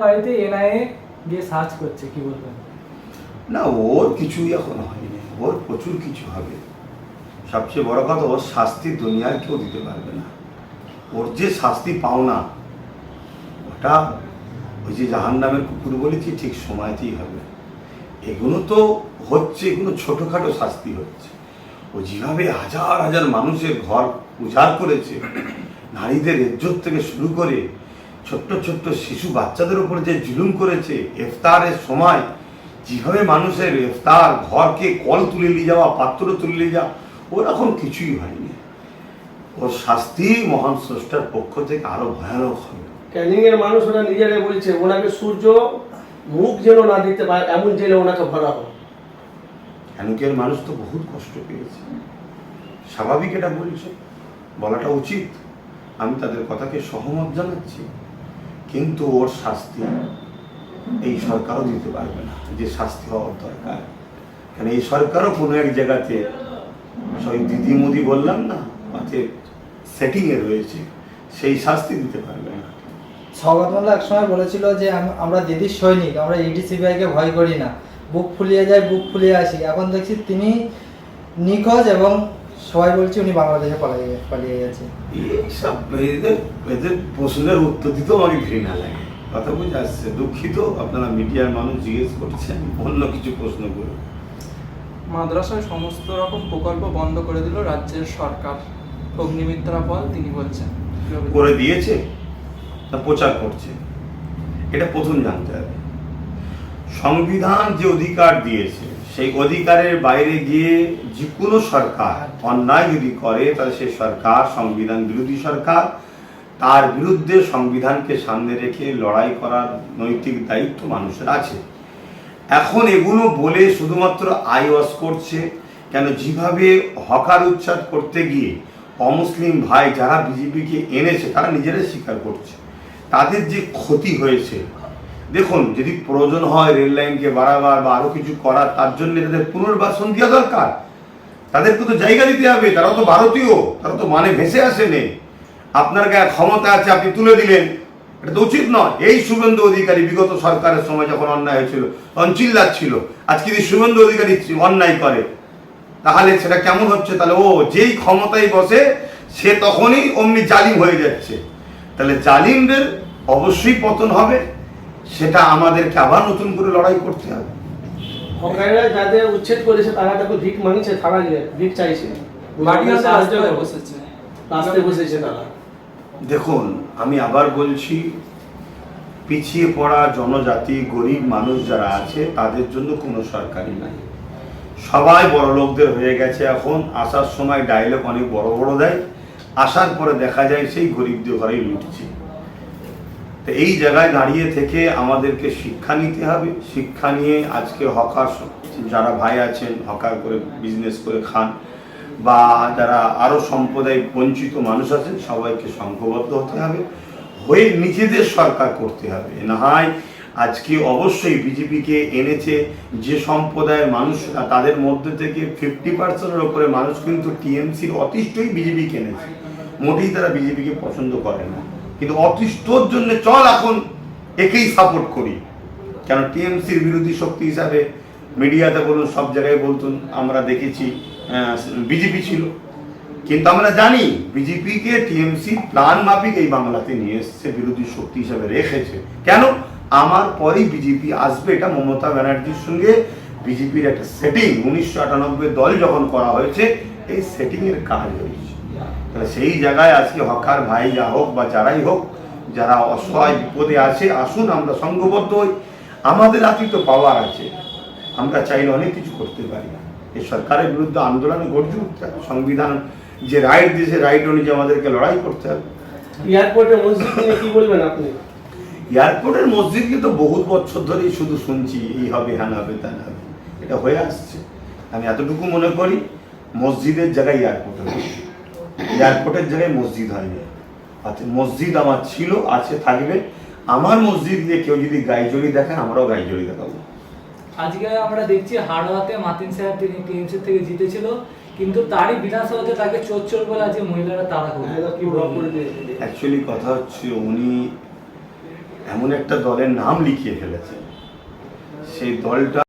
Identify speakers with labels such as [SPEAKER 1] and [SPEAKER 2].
[SPEAKER 1] বাড়িতে এনআইএ গিয়ে সার্চ করছে, কি বলবেন?
[SPEAKER 2] না, ওর কিছুই এখন হয়নি, ওর প্রচুর কিছু হবে। সবচেয়ে বড় কথা, ওর শাস্তি দুনিয়ার কেউ দিতে পারবে না। ওর যে শাস্তি পাওনা, ওটা ওই যে জাহান্নামের কুকুর বলেছি, ঠিক সময়তেই হবে। এগুলো তো হচ্ছে, এগুলো ছোটোখাটো শাস্তি হচ্ছে। ও যেভাবে হাজার হাজার মানুষের ঘর উজাড় করেছে, নারীদের ইজ্জত থেকে শুরু করে ছোট্ট ছোট্ট শিশু বাচ্চাদের উপর যে জুলুম করেছে, ইফতারের সময় যেভাবে মানুষের ইফতার ঘরকে কল তুলে নিয়ে যাওয়া, পাত্র তুলে নিয়ে যাওয়া, ওরকম কিছুই হয়নি। ওর শাস্তি মহান স্রষ্টার পক্ষ থেকে আরো ভয়ানক হবে।
[SPEAKER 3] ক্যানিং এর মানুষ ওরা নিজেরাই বলছে ওনাকে সূর্য মুখ যেন না দিতে পারে এমন জেলে ওনাকে ভরা হোক।
[SPEAKER 2] ক্যানিংয়ের মানুষ তো বহুত কষ্ট পেয়েছে, স্বাভাবিক, এটা বলছে, বলাটা উচিত। আমি তাদের কথাকে সহমত জানাচ্ছি, কিন্তু ওর শাস্তি এই সরকারও দিতে পারবে না যে শাস্তি হওয়ার দরকার। কারণ এই সরকারও কোনো এক জায়গাতে, সব দিদি মোদি বললাম না, মাঝে সেটিংয়ে রয়েছে, সেই শাস্তি দিতে পারবে না।
[SPEAKER 4] সৌগত মোল্লা একসময় বলেছিল যে আমরা দিদির সৈনিক, আমরা ইডি সিবিআইকে ভয় করি না, বুক ফুলিয়ে যায়, বুক ফুলিয়ে আসি। এখন দেখছি তিনি নিখোঁজ এবং সবাই বলছে উনি বাংলাদেশে পালিয়ে গেছে।
[SPEAKER 2] এইসব এদের প্রশ্নের উত্তর দিতেও আমাকে ঘৃণা লাগে। কথা বুঝে আসছে, দুঃখিত, আপনারা মিডিয়ার মানুষ জিজ্ঞেস করছেন, অন্য কিছু প্রশ্ন করুন।
[SPEAKER 5] মাদ্রাসায় সমস্ত রকম প্রকল্প বন্ধ করে দিল রাজ্যের সরকার, অগ্নিমিত্রা বল তিনি বলছেন।
[SPEAKER 2] করে দিয়েছে না প্রচার করছে? এটা প্রথম জানতে হবে। সংবিধান যে অধিকার দিয়েছে, সেই অধিকারের বাইরে গিয়ে যে কোনো সরকার অন্যায় যদি করে, তাহলে সেই সরকার সংবিধান বিরোধী সরকার, তার বিরুদ্ধে সংবিধানকে সামনে রেখে লড়াই করার নৈতিক দায়িত্ব মানুষের আছে। এখন এগুলো বলে শুধুমাত্র আইওয়াশ করছে কেন? যেভাবে হকার উচ্ছেদ করতে গিয়ে অমুসলিম ভাই যারা বিজেপিকে এনেছে, তারা নিজেরাই স্বীকার করছে তাদের যে ক্ষতি হয়েছে। দেখুন, যদি প্রয়োজন হয় রেল লাইনকে বাড়াবার বা আরো কিছু করার, তার জন্য তাদের পুনর্বাসন দেওয়া দরকার। তাদেরকে তো জায়গা দিতে হবে, তারা তো ভারতীয়, তারা তো মানে ভেসে আসেনি। আপনার গায়ে ক্ষমতা আছে, আপনি তুলে দিলেন, এটা তো উচিত নয়। এই শুভেন্দু অধিকারী বিগত সরকারের সময় যখন অন্যায় হয়েছিল তখন চিল্লাচ্ছিল, আজকে যদি শুভেন্দু অধিকারী অন্যায় করে তাহলে সেটা কেমন হচ্ছে? তাহলে ও যেই ক্ষমতায় বসে সে তখনই অমনি জালিম হয়ে যাচ্ছে। তাহলে জালিমদের অবশ্যই পতন হবে, সেটা আমাদেরকে আবার নতুন করে লড়াই করতে হবে।
[SPEAKER 3] হকাররা যাদের উচ্ছেদ করেছে তারা তাকে ভিক মাংছে, থাকা গিয়ে ভিক চাইছে,
[SPEAKER 5] বাড়ি হাতে রাস্তায় বসেছে,
[SPEAKER 3] রাস্তায় বসেছে তারা।
[SPEAKER 2] দেখুন, আমি আবার বলছি, পিছিয়ে পড়া জনজাতি, গরিব মানুষ যারা আছে, তাদের জন্য কোনো সরকারই নাই। সবাই বড় লোকদের হয়ে গেছে। এখন আসার সময় ডায়লগ অনেক বড় বড় দেয়, আসার পরে দেখা যায় সেই গরিবদের ঘরেই লুটছে। তো এই জায়গায় দাঁড়িয়ে থেকে আমাদেরকে শিক্ষা নিতে হবে। শিক্ষা নিয়ে আজকে হকার যারা ভাই আছেন, হকার করে বিজনেস করে খান, বা যারা আরও সম্প্রদায় বঞ্চিত মানুষ আছেন, সবাইকে সংঘবদ্ধ হতে হবে, হয়ে নিজেদের সরকার করতে হবে। না হয় আজকে অবশ্যই বিজেপিকে এনেছে যে সম্প্রদায়ের মানুষরা, তাদের মধ্যে থেকে 50%-এর ওপরে মানুষ কিন্তু টিএমসির অতিষ্ঠই বিজেপিকে এনেছে। মোটেই তারা বিজেপিকে পছন্দ করে না, কিন্তু অতিষ্ঠর জন্য চল এখন একেই সাপোর্ট করি। কেন? টিএমসির বিরোধী শক্তি হিসাবে মিডিয়াতে বলুন, সব জায়গায় বলতুন, আমরা দেখেছি বিজেপি ছিল, কিন্তু আমরা জানি বিজেপিকে টিএমসি প্ল্যান মাফিক এই বাংলাতে নিয়ে এসছে, বিরোধী শক্তি হিসাবে রেখেছে। কেন? আমার পরেই বিজেপি আসবে, এটা মমতা ব্যানার্জির সঙ্গে বিজেপির একটা সেটিং, 1998 দল যখন করা হয়েছে, এই সেটিংয়ের কাজ হয়েছে। তাহলে সেই জায়গায় আজকে হকার ভাই যা হোক বা যারাই হোক, যারা অসহায় বিপদে আছে, আসুন আমরা সংঘবদ্ধ হই। আমাদের হাতে তো পাওয়ার আছে, আমরা চাইলে অনেক কিছু করতে পারি। এই সরকারের বিরুদ্ধে আন্দোলনে গর্জে উঠতে হবে। সংবিধান যে রাইট দিয়েছে, রাইট অনুযায়ী আমাদেরকে লড়াই করতে হবে।
[SPEAKER 3] এয়ারপোর্টে মসজিদ নিয়ে কি বলবেন আপনি?
[SPEAKER 2] এয়ারপোর্টের মসজিদকে তো বহুত বছর ধরেই শুধু শুনছি, এই হবে, হ্যান হবে, ত্যান হবে, এটা হয়ে আসছে। আমি এতটুকু মনে করি, মসজিদের জায়গায় এয়ারপোর্ট হয়েছে, এয়ারপোর্টের জায়গায় মসজিদ হয়নি। আচ্ছা, মসজিদ আমার ছিল, আছে, থাকবে। আমার মসজিদ দিয়ে কেউ যদি গাইজড়ি দেখেন, আমরাও গাইজড়ি দেখাবো।
[SPEAKER 1] আজকে আমরা দেখছি হাড়োয়াতে মাতিন সাহেব, তিনি টিএমসি থেকে জিতেছিল, কিন্তু তারই বিধানসভাতে তাকে চোর চোর বলে আজকে মহিলারা তাড়া করে।
[SPEAKER 2] অ্যাকচুয়ালি কথা হচ্ছে, উনি এমন একটা দলের নাম লিখিয়ে ফেলেছে, সেই দলটা